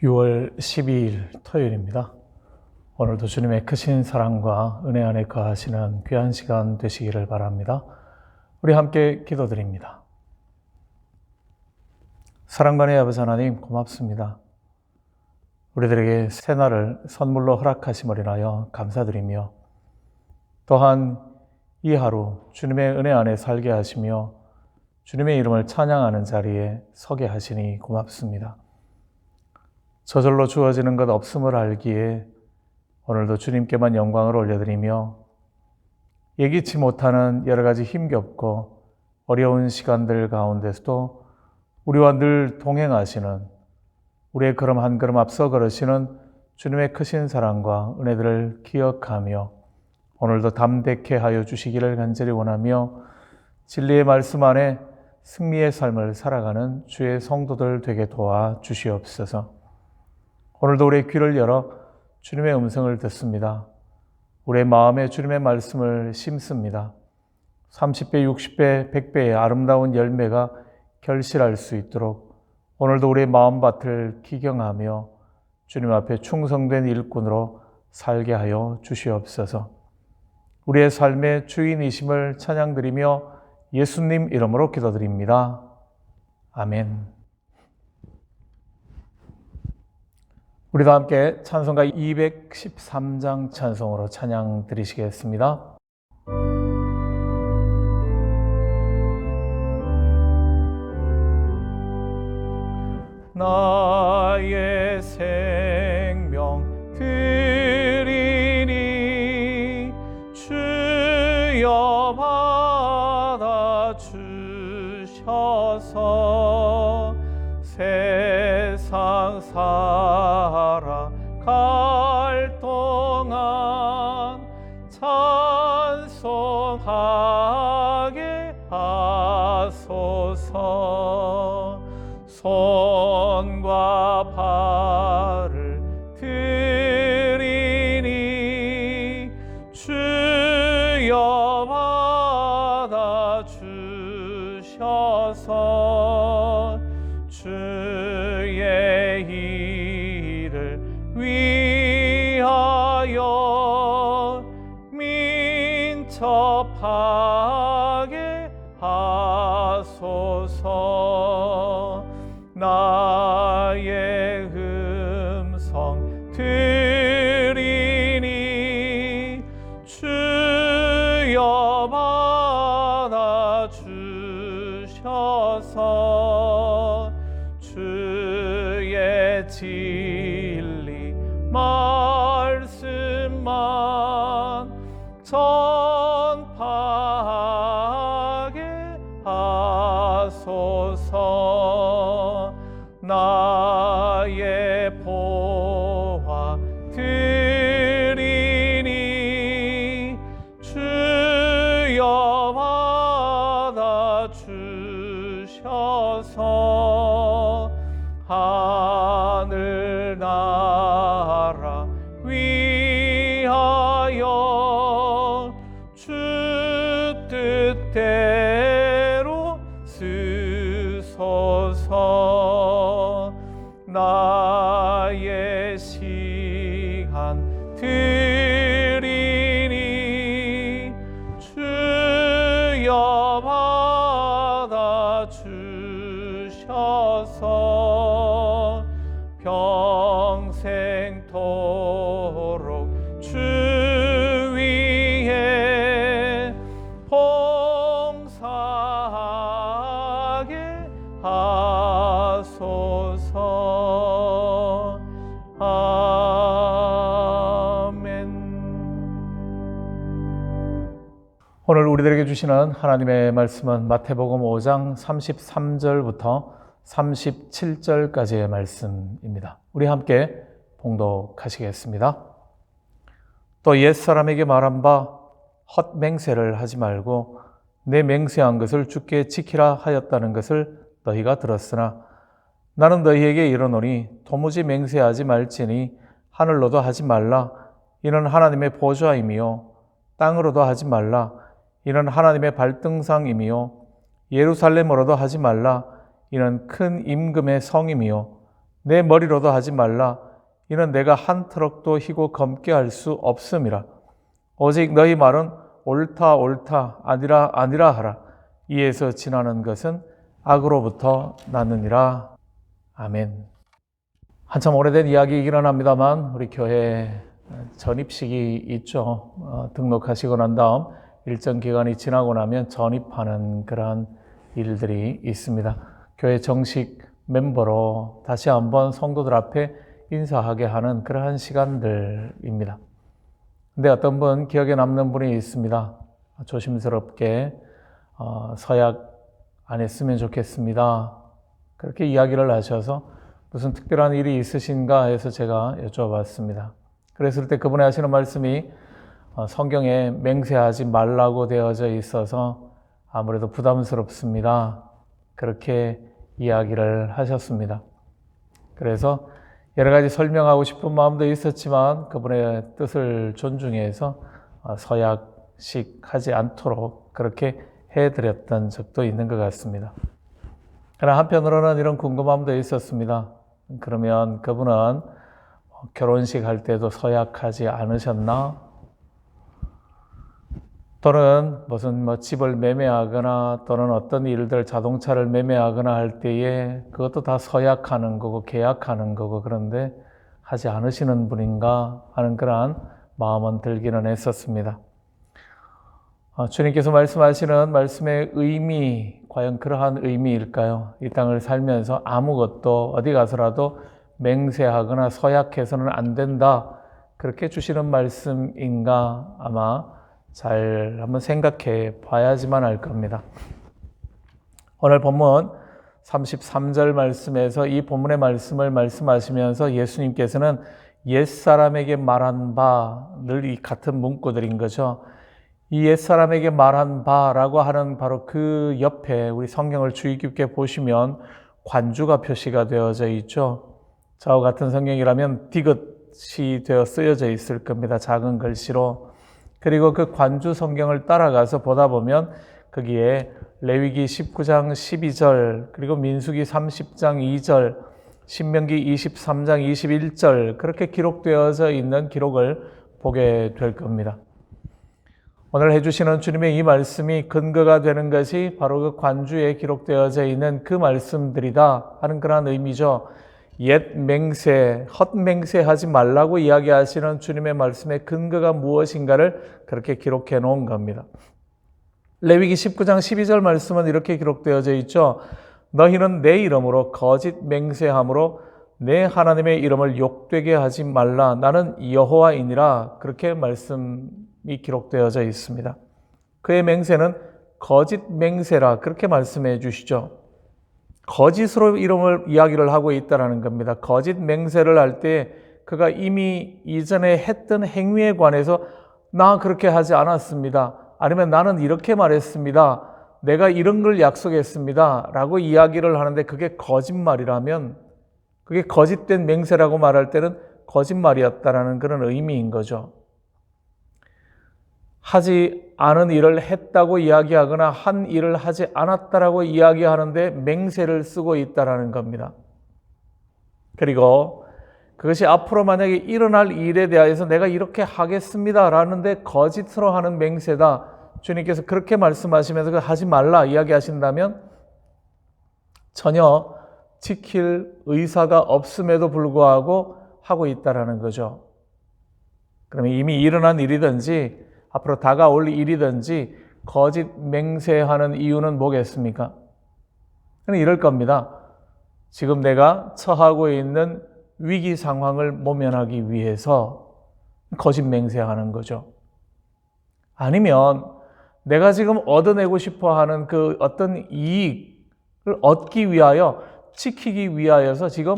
6월 12일 토요일입니다. 오늘도 주님의 크신 사랑과 은혜 안에 거하시는 귀한 시간 되시기를 바랍니다. 우리 함께 기도드립니다. 사랑만의 아버지 하나님 고맙습니다. 우리들에게 새날을 선물로 허락하심을 인하여 감사드리며 또한 이 하루 주님의 은혜 안에 살게 하시며 주님의 이름을 찬양하는 자리에 서게 하시니 고맙습니다. 저절로 주어지는 것 없음을 알기에 오늘도 주님께만 영광을 올려드리며 예기치 못하는 여러 가지 힘겹고 어려운 시간들 가운데서도 우리와 늘 동행하시는, 우리의 걸음 한 걸음 앞서 걸으시는 주님의 크신 사랑과 은혜들을 기억하며 오늘도 담대케 하여 주시기를 간절히 원하며 진리의 말씀 안에 승리의 삶을 살아가는 주의 성도들 되게 도와 주시옵소서. 오늘도 우리의 귀를 열어 주님의 음성을 듣습니다. 우리의 마음에 주님의 말씀을 심습니다. 30배, 60배, 100배의 아름다운 열매가 결실할 수 있도록 오늘도 우리의 마음밭을 기경하며 주님 앞에 충성된 일꾼으로 살게 하여 주시옵소서. 우리의 삶의 주인이심을 찬양드리며 예수님 이름으로 기도드립니다. 아멘. 우리도 함께 찬송가 213장 찬송으로 찬양 드리시겠습니다. 나의 생명 드리니 주여 받아 주셔서 세상 살아갈 동안 찬송하게 하소서. 손과 발을 드리니 주여 받아 주셔서 주의 일을 위하여 민첩하게 하소서. 나의 음성 드리니 주여 받아 주셔서 주의 진리 말씀만 전파하게 하소서. 나의 보화 드리니 주여 받아 주셔서 하늘 나라 위하여 주 뜻대로 쓰소서. 나의 시간 드리니 주여 받아 주셔서 평생토록 주 위에 봉사하게 하소서. 아멘. 오늘 우리들에게 주시는 하나님의 말씀은 마태복음 5장 33절부터 37절까지의 말씀입니다. 우리 함께 봉독하시겠습니다. 또 옛사람에게 말한 바 헛맹세를 하지 말고 내 맹세한 것을 주께 지키라 하였다는 것을 너희가 들었으나 나는 너희에게 이르노니 도무지 맹세하지 말지니 하늘로도 하지 말라. 이는 하나님의 보좌이며 땅으로도 하지 말라. 이는 하나님의 발등상이며 예루살렘으로도 하지 말라. 이는 큰 임금의 성이며 내 머리로도 하지 말라. 이는 내가 한 트럭도 희고 검게 할 수 없음이라. 오직 너희 말은 옳다 옳다 아니라 아니라 하라. 이에서 지나는 것은 악으로부터 났느니라. 아멘. 한참 오래된 이야기이긴 합니다만 우리 교회 전입식이 있죠. 등록하시고 난 다음 일정 기간이 지나고 나면 전입하는 그러한 일들이 있습니다. 교회 정식 멤버로 다시 한번 성도들 앞에 인사하게 하는 그러한 시간들입니다. 근데 어떤 분 기억에 남는 분이 있습니다. 조심스럽게 서약 안 했으면 좋겠습니다. 그렇게 이야기를 하셔서 무슨 특별한 일이 있으신가 해서 제가 여쭤봤습니다. 그랬을 때 그분이 하시는 말씀이 성경에 맹세하지 말라고 되어져 있어서 아무래도 부담스럽습니다. 그렇게 이야기를 하셨습니다. 그래서 여러 가지 설명하고 싶은 마음도 있었지만 그분의 뜻을 존중해서 서약식 하지 않도록 그렇게 해드렸던 적도 있는 것 같습니다. 그러나 한편으로는 이런 궁금함도 있었습니다. 그러면 그분은 결혼식 할 때도 서약하지 않으셨나? 또는 무슨 집을 매매하거나 또는 어떤 일들 자동차를 매매하거나 할 때에 그것도 다 서약하는 거고 계약하는 거고 그런데 하지 않으시는 분인가 하는 그러한 마음은 들기는 했었습니다. 주님께서 말씀하시는 말씀의 의미, 과연 그러한 의미일까요? 이 땅을 살면서 아무것도 어디 가서라도 맹세하거나 서약해서는 안 된다. 그렇게 주시는 말씀인가? 아마 잘 한번 생각해 봐야지만 알 겁니다. 오늘 본문 33절 말씀에서 이 본문의 말씀을 말씀하시면서 예수님께서는 옛사람에게 말한 바, 늘 이 같은 문구들인 거죠. 이 옛사람에게 말한 바라고 하는 바로 그 옆에 우리 성경을 주의 깊게 보시면 관주가 표시가 되어져 있죠. 저와 같은 성경이라면 디귿이 되어 쓰여져 있을 겁니다. 작은 글씨로. 그리고 그 관주 성경을 따라가서 보다 보면 거기에 레위기 19장 12절, 그리고 민수기 30장 2절, 신명기 23장 21절 그렇게 기록되어져 있는 기록을 보게 될 겁니다. 오늘 해주시는 주님의 이 말씀이 근거가 되는 것이 바로 그 관주에 기록되어져 있는 그 말씀들이다 하는 그런 의미죠. 옛 맹세, 헛맹세하지 말라고 이야기하시는 주님의 말씀의 근거가 무엇인가를 그렇게 기록해 놓은 겁니다. 레위기 19장 12절 말씀은 이렇게 기록되어져 있죠. 너희는 내 이름으로 거짓 맹세함으로 내 하나님의 이름을 욕되게 하지 말라. 나는 여호와이니라. 그렇게 말씀이 기록되어져 있습니다. 그의 맹세는 거짓 맹세라 그렇게 말씀해 주시죠. 거짓으로 이름을 이야기를 하고 있다는 겁니다. 거짓 맹세를 할 때 그가 이미 이전에 했던 행위에 관해서 나 그렇게 하지 않았습니다. 아니면 나는 이렇게 말했습니다. 내가 이런 걸 약속했습니다. 라고 이야기를 하는데 그게 거짓말이라면 그게 거짓된 맹세라고 말할 때는 거짓말이었다라는 그런 의미인 거죠. 하지 않은 일을 했다고 이야기하거나 한 일을 하지 않았다라고 이야기하는데 맹세를 쓰고 있다라는 겁니다. 그리고 그것이 앞으로 만약에 일어날 일에 대해서 내가 이렇게 하겠습니다라는데 거짓으로 하는 맹세다. 주님께서 그렇게 말씀하시면서 하지 말라 이야기하신다면 전혀 지킬 의사가 없음에도 불구하고 하고 있다라는 거죠. 그러면 이미 일어난 일이든지 앞으로 다가올 일이든지 거짓 맹세하는 이유는 뭐겠습니까? 이럴 겁니다. 지금 내가 처하고 있는 위기 상황을 모면하기 위해서 거짓 맹세하는 거죠. 아니면 내가 지금 얻어내고 싶어 하는 그 어떤 이익을 얻기 위하여 지키기 위하여서 지금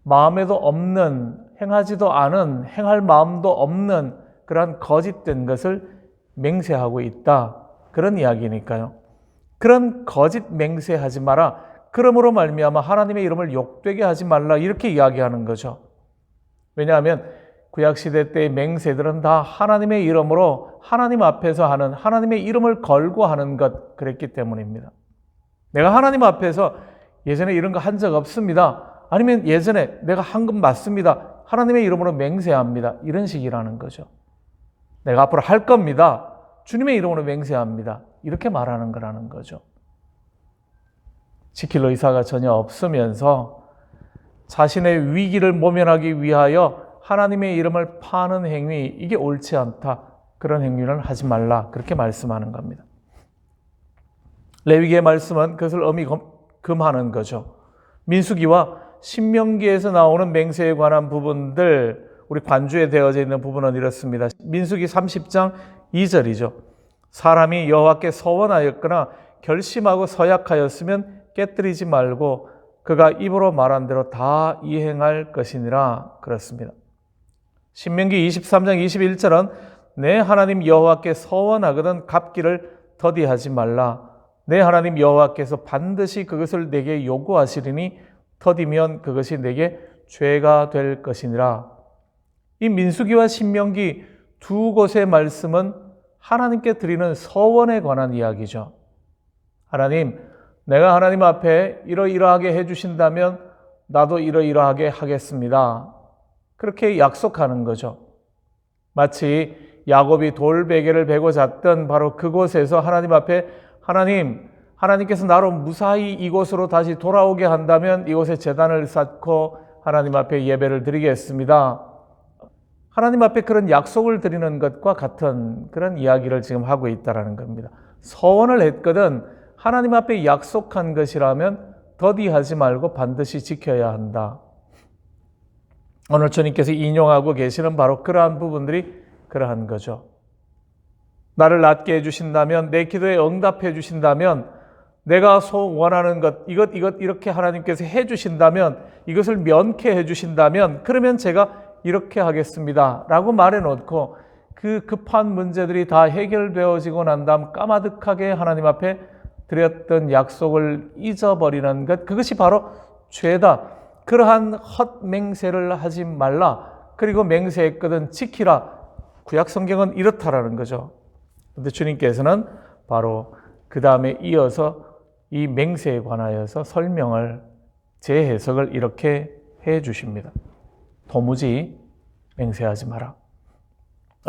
마음에도 없는 행하지도 않은 행할 마음도 없는 그러한 거짓된 것을 맹세하고 있다. 그런 이야기니까요. 그런 거짓 맹세하지 마라. 그러므로 말미암아 하나님의 이름을 욕되게 하지 말라. 이렇게 이야기하는 거죠. 왜냐하면 구약시대 때의 맹세들은 다 하나님의 이름으로 하나님 앞에서 하는 하나님의 이름을 걸고 하는 것 그랬기 때문입니다. 내가 하나님 앞에서 예전에 이런 거 한 적 없습니다. 아니면 예전에 내가 한 것 맞습니다. 하나님의 이름으로 맹세합니다. 이런 식이라는 거죠. 내가 앞으로 할 겁니다. 주님의 이름으로 맹세합니다. 이렇게 말하는 거라는 거죠. 지킬 의사가 전혀 없으면서 자신의 위기를 모면하기 위하여 하나님의 이름을 파는 행위, 이게 옳지 않다. 그런 행위를 하지 말라. 그렇게 말씀하는 겁니다. 레위기의 말씀은 그것을 금하는 거죠. 민수기와 신명기에서 나오는 맹세에 관한 부분들, 우리 관주에 되어져 있는 부분은 이렇습니다. 민수기 30장 2절이죠. 사람이 여호와께 서원하였거나 결심하고 서약하였으면 깨뜨리지 말고 그가 입으로 말한 대로 다 이행할 것이니라. 그렇습니다. 신명기 23장 21절은 내 하나님 여호와께 서원하거든 갚기를 더디하지 말라. 내 하나님 여호와께서 반드시 그것을 내게 요구하시리니 더디면 그것이 내게 죄가 될 것이니라. 이 민수기와 신명기 두 곳의 말씀은 하나님께 드리는 서원에 관한 이야기죠. 하나님, 내가 하나님 앞에 이러이러하게 해주신다면 나도 이러이러하게 하겠습니다. 그렇게 약속하는 거죠. 마치 야곱이 돌베개를 베고 잤던 바로 그곳에서 하나님 앞에 하나님께서 나로 무사히 이곳으로 다시 돌아오게 한다면 이곳에 제단을 쌓고 하나님 앞에 예배를 드리겠습니다. 하나님 앞에 그런 약속을 드리는 것과 같은 그런 이야기를 지금 하고 있다는 겁니다. 서원을 했거든 하나님 앞에 약속한 것이라면 더디하지 말고 반드시 지켜야 한다. 오늘 주님께서 인용하고 계시는 바로 그러한 부분들이 그러한 거죠. 나를 낫게 해주신다면, 내 기도에 응답해 주신다면, 내가 원하는 것, 이것 이렇게 하나님께서 해주신다면, 이것을 면케해 주신다면, 그러면 제가 이렇게 하겠습니다. 라고 말해놓고 그 급한 문제들이 다 해결되어지고 난 다음 까마득하게 하나님 앞에 드렸던 약속을 잊어버리는 것, 그것이 바로 죄다. 그러한 헛맹세를 하지 말라. 그리고 맹세했거든 지키라. 구약 성경은 이렇다라는 거죠. 그런데 주님께서는 바로 그 다음에 이어서 이 맹세에 관하여서 설명을, 재해석을 이렇게 해 주십니다. 도무지 맹세하지 마라.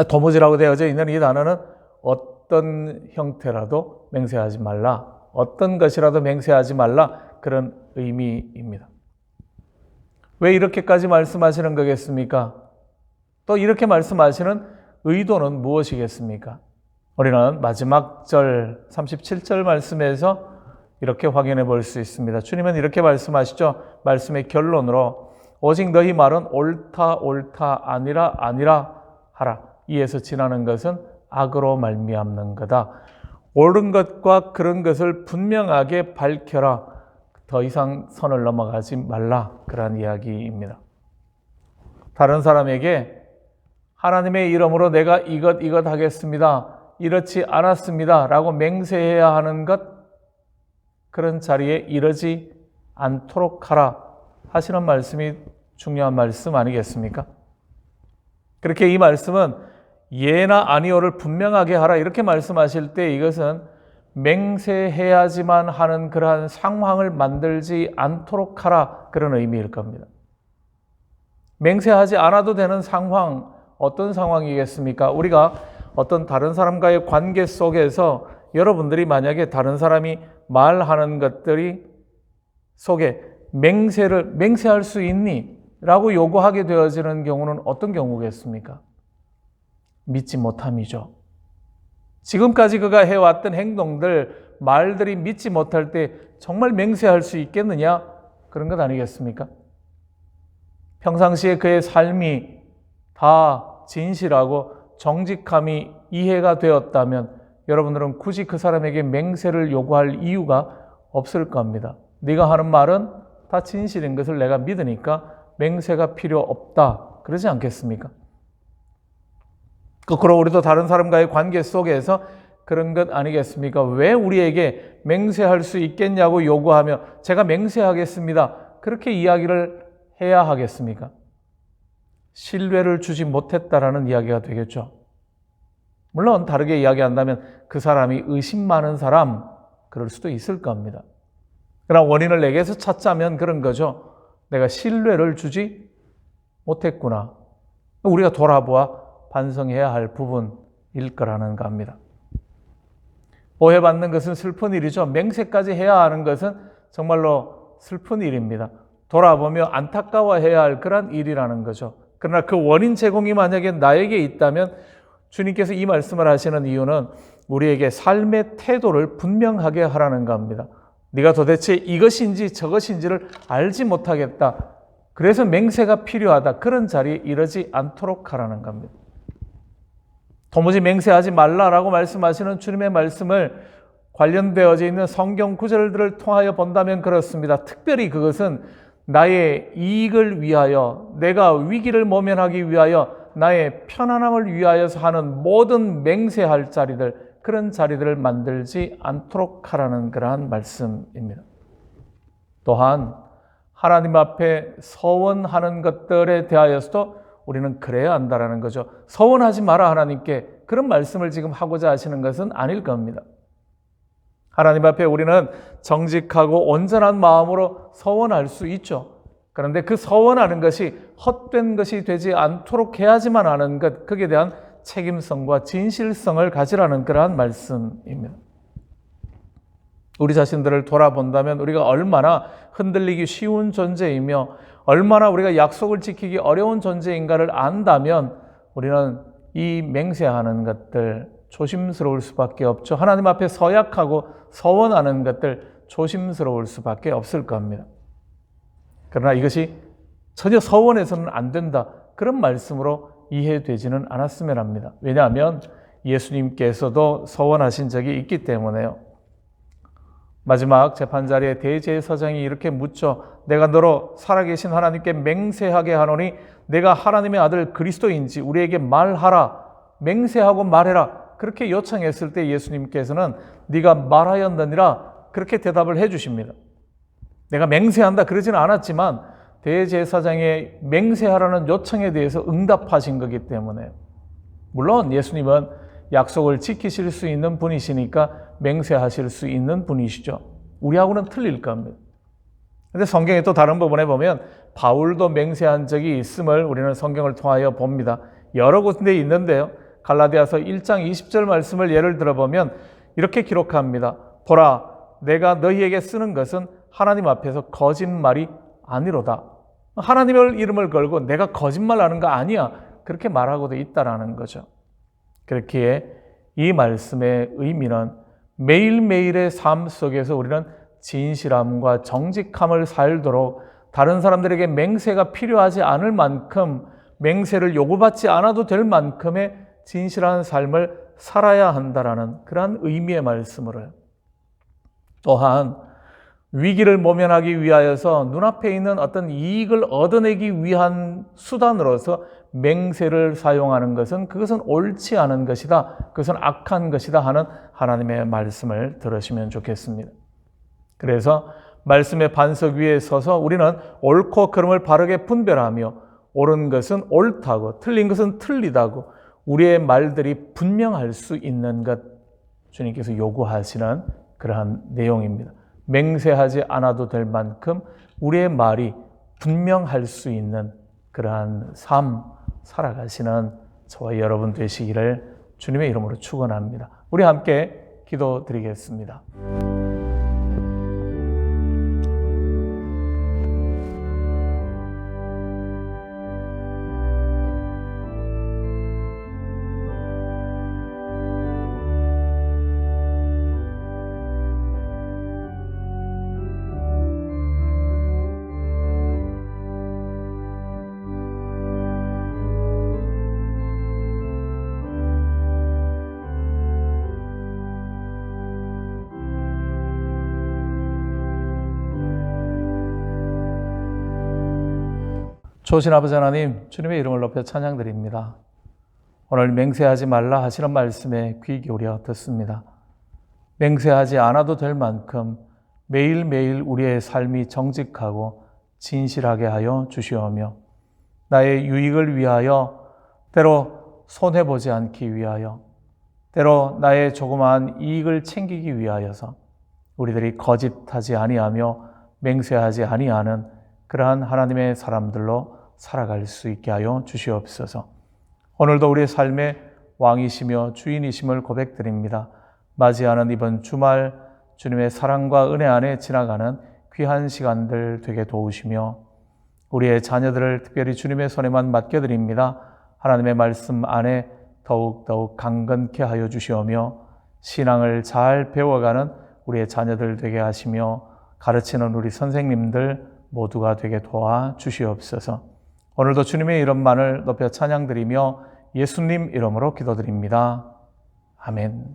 도무지라고 되어져 있는 이 단어는 어떤 형태라도 맹세하지 말라. 어떤 것이라도 맹세하지 말라. 그런 의미입니다. 왜 이렇게까지 말씀하시는 거겠습니까? 또 이렇게 말씀하시는 의도는 무엇이겠습니까? 우리는 마지막 절 37절 말씀에서 이렇게 확인해 볼 수 있습니다. 주님은 이렇게 말씀하시죠. 말씀의 결론으로 오직 너희 말은 옳다 아니라 하라. 이에서 지나는 것은 악으로 말미암는 거다. 옳은 것과 그런 것을 분명하게 밝혀라. 더 이상 선을 넘어가지 말라. 그런 이야기입니다. 다른 사람에게 하나님의 이름으로 내가 이것 하겠습니다. 이렇지 않았습니다. 라고 맹세해야 하는 것, 그런 자리에 이러지 않도록 하라 하시는 말씀이 중요한 말씀 아니겠습니까? 그렇게 이 말씀은 예나 아니오를 분명하게 하라 이렇게 말씀하실 때 이것은 맹세해야지만 하는 그러한 상황을 만들지 않도록 하라 그런 의미일 겁니다. 맹세하지 않아도 되는 상황, 어떤 상황이겠습니까? 우리가 어떤 다른 사람과의 관계 속에서 여러분들이 만약에 다른 사람이 말하는 것들이 속에 맹세할 수 있니? 라고 요구하게 되어지는 경우는 어떤 경우겠습니까? 믿지 못함이죠. 지금까지 그가 해왔던 행동들, 말들이 믿지 못할 때 정말 맹세할 수 있겠느냐? 그런 것 아니겠습니까? 평상시에 그의 삶이 다 진실하고 정직함이 이해가 되었다면 여러분들은 굳이 그 사람에게 맹세를 요구할 이유가 없을 겁니다. 네가 하는 말은 다 진실인 것을 내가 믿으니까 맹세가 필요 없다. 그러지 않겠습니까? 거꾸로 우리도 다른 사람과의 관계 속에서 그런 것 아니겠습니까? 왜 우리에게 맹세할 수 있겠냐고 요구하며 제가 맹세하겠습니다. 그렇게 이야기를 해야 하겠습니까? 신뢰를 주지 못했다라는 이야기가 되겠죠. 물론 다르게 이야기한다면 그 사람이 의심 많은 사람, 그럴 수도 있을 겁니다. 그러나 원인을 내게서 찾자면 그런 거죠. 내가 신뢰를 주지 못했구나. 우리가 돌아보아 반성해야 할 부분일 거라는 겁니다. 오해받는 것은 슬픈 일이죠. 맹세까지 해야 하는 것은 정말로 슬픈 일입니다. 돌아보며 안타까워해야 할 그런 일이라는 거죠. 그러나 그 원인 제공이 만약에 나에게 있다면 주님께서 이 말씀을 하시는 이유는 우리에게 삶의 태도를 분명하게 하라는 겁니다. 네가 도대체 이것인지 저것인지를 알지 못하겠다. 그래서 맹세가 필요하다. 그런 자리에 이르지 않도록 하라는 겁니다. 도무지 맹세하지 말라라고 말씀하시는 주님의 말씀을 관련되어져 있는 성경 구절들을 통하여 본다면 그렇습니다. 특별히 그것은 나의 이익을 위하여, 내가 위기를 모면하기 위하여, 나의 편안함을 위하여서 하는 모든 맹세할 자리들, 그런 자리들을 만들지 않도록 하라는 그러한 말씀입니다. 또한 하나님 앞에 서원하는 것들에 대하여서도 우리는 그래야 한다는 거죠. 서원하지 마라 하나님께, 그런 말씀을 지금 하고자 하시는 것은 아닐 겁니다. 하나님 앞에 우리는 정직하고 온전한 마음으로 서원할 수 있죠. 그런데 그 서원하는 것이 헛된 것이 되지 않도록 해야지만 하는 것, 거기에 대한 책임성과 진실성을 가지라는 그러한 말씀입니다. 우리 자신들을 돌아본다면 우리가 얼마나 흔들리기 쉬운 존재이며 얼마나 우리가 약속을 지키기 어려운 존재인가를 안다면 우리는 이 맹세하는 것들 조심스러울 수밖에 없죠. 하나님 앞에 서약하고 서원하는 것들 조심스러울 수밖에 없을 겁니다. 그러나 이것이 전혀 서원해서는 안 된다, 그런 말씀으로 이해되지는 않았으면 합니다. 왜냐하면 예수님께서도 서원하신 적이 있기 때문에요. 마지막 재판자리에 대제사장이 이렇게 묻죠. 내가 너로 살아계신 하나님께 맹세하게 하노니 내가 하나님의 아들 그리스도인지 우리에게 말하라. 맹세하고 말해라. 그렇게 요청했을 때 예수님께서는 네가 말하였느니라, 그렇게 대답을 해 주십니다. 내가 맹세한다 그러지는 않았지만 대제사장의 맹세하라는 요청에 대해서 응답하신 거기 때문에, 물론 예수님은 약속을 지키실 수 있는 분이시니까 맹세하실 수 있는 분이시죠. 우리하고는 틀릴 겁니다. 그런데 성경의 또 다른 부분에 보면 바울도 맹세한 적이 있음을 우리는 성경을 통하여 봅니다. 여러 곳에 있는데요. 갈라디아서 1장 20절 말씀을 예를 들어보면 이렇게 기록합니다. 보라, 내가 너희에게 쓰는 것은 하나님 앞에서 거짓말이 아니로다. 하나님의 이름을 걸고 내가 거짓말하는 거 아니야, 그렇게 말하고도 있다라는 거죠. 그렇기에 이 말씀의 의미는 매일매일의 삶 속에서 우리는 진실함과 정직함을 살도록 다른 사람들에게 맹세가 필요하지 않을 만큼, 맹세를 요구받지 않아도 될 만큼의 진실한 삶을 살아야 한다라는 그러한 의미의 말씀으로 해요. 또한 위기를 모면하기 위하여서 눈앞에 있는 어떤 이익을 얻어내기 위한 수단으로서 맹세를 사용하는 것은 그것은 옳지 않은 것이다, 그것은 악한 것이다 하는 하나님의 말씀을 들으시면 좋겠습니다. 그래서 말씀의 반석 위에 서서 우리는 옳고 그름을 바르게 분별하며 옳은 것은 옳다고 틀린 것은 틀리다고 우리의 말들이 분명할 수 있는 것, 주님께서 요구하시는 그러한 내용입니다. 맹세하지 않아도 될 만큼 우리의 말이 분명할 수 있는 그러한 삶 살아가시는 저와 여러분 되시기를 주님의 이름으로 축원합니다. 우리 함께 기도드리겠습니다. 좋으신 아버지 하나님, 주님의 이름을 높여 찬양드립니다. 오늘 맹세하지 말라 하시는 말씀에 귀 기울여 듣습니다. 맹세하지 않아도 될 만큼 매일매일 우리의 삶이 정직하고 진실하게 하여 주시오며 나의 유익을 위하여, 때로 손해보지 않기 위하여, 때로 나의 조그마한 이익을 챙기기 위하여서 우리들이 거짓하지 아니하며 맹세하지 아니하는 그러한 하나님의 사람들로 살아갈 수 있게 하여 주시옵소서. 오늘도 우리의 삶의 왕이시며 주인이심을 고백드립니다. 맞이하는 이번 주말 주님의 사랑과 은혜 안에 지나가는 귀한 시간들 되게 도우시며 우리의 자녀들을 특별히 주님의 손에만 맡겨드립니다. 하나님의 말씀 안에 더욱 강건케 하여 주시오며 신앙을 잘 배워가는 우리의 자녀들 되게 하시며 가르치는 우리 선생님들 모두가 되게 도와 주시옵소서. 오늘도 주님의 이름만을 높여 찬양드리며 예수님 이름으로 기도드립니다. 아멘.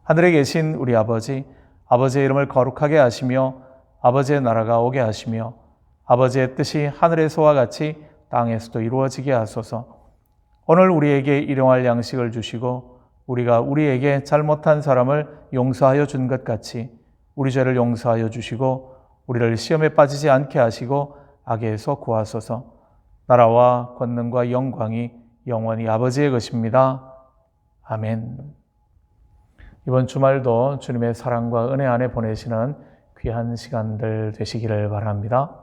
하늘에 계신 우리 아버지, 아버지의 이름을 거룩하게 하시며 아버지의 나라가 오게 하시며 아버지의 뜻이 하늘에서와 같이 땅에서도 이루어지게 하소서. 오늘 우리에게 일용할 양식을 주시고 우리가 우리에게 잘못한 사람을 용서하여 준 것 같이 우리 죄를 용서하여 주시고 우리를 시험에 빠지지 않게 하시고 악에서 구하소서. 나라와 권능과 영광이 영원히 아버지의 것입니다. 아멘. 이번 주말도 주님의 사랑과 은혜 안에 보내시는 귀한 시간들 되시기를 바랍니다.